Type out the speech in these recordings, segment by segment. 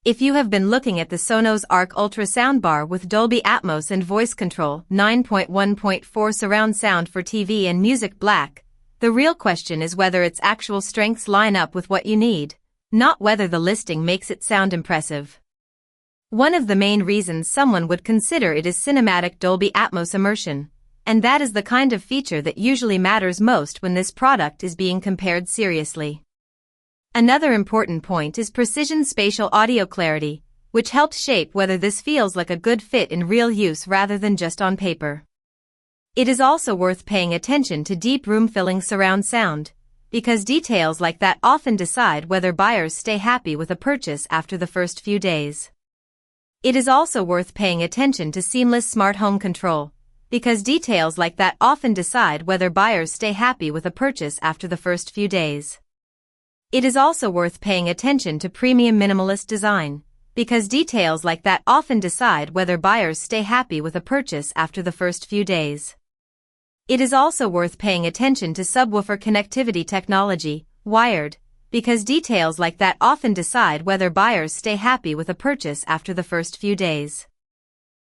If you have been looking at the Sonos Arc Ultra soundbar with Dolby Atmos and voice control 9.1.4 surround sound for TV and music black, the real question is whether its actual strengths line up with what you need, not whether the listing makes it sound impressive. One of the main reasons someone would consider it is cinematic Dolby Atmos immersion, and that is the kind of feature that usually matters most when this product is being compared seriously. Another important point is precision spatial audio clarity, which helps shape whether this feels like a good fit in real use rather than just on paper. It is also worth paying attention to deep room-filling surround sound, because details like that often decide whether buyers stay happy with a purchase after the first few days. It is also worth paying attention to seamless smart home control, because details like that often decide whether buyers stay happy with a purchase after the first few days. It is also worth paying attention to premium minimalist design, because details like that often decide whether buyers stay happy with a purchase after the first few days. It is also worth paying attention to subwoofer connectivity technology, wired, because details like that often decide whether buyers stay happy with a purchase after the first few days.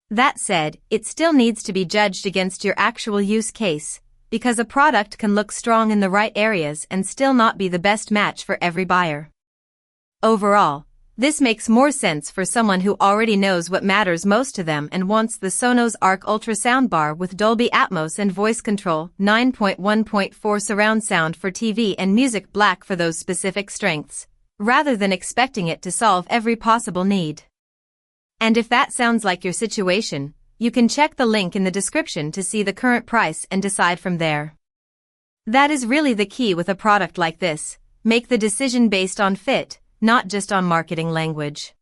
That said, it still needs to be judged against your actual use case, because a product can look strong in the right areas and still not be the best match for every buyer. Overall, this makes more sense for someone who already knows what matters most to them and wants the Sonos Arc Ultra soundbar with Dolby Atmos and voice control 9.1.4 surround sound for TV and music black for those specific strengths, rather than expecting it to solve every possible need. And if that sounds like your situation, you can check the link in the description to see the current price and decide from there. That is really the key with a product like this: make the decision based on fit, not just on marketing language.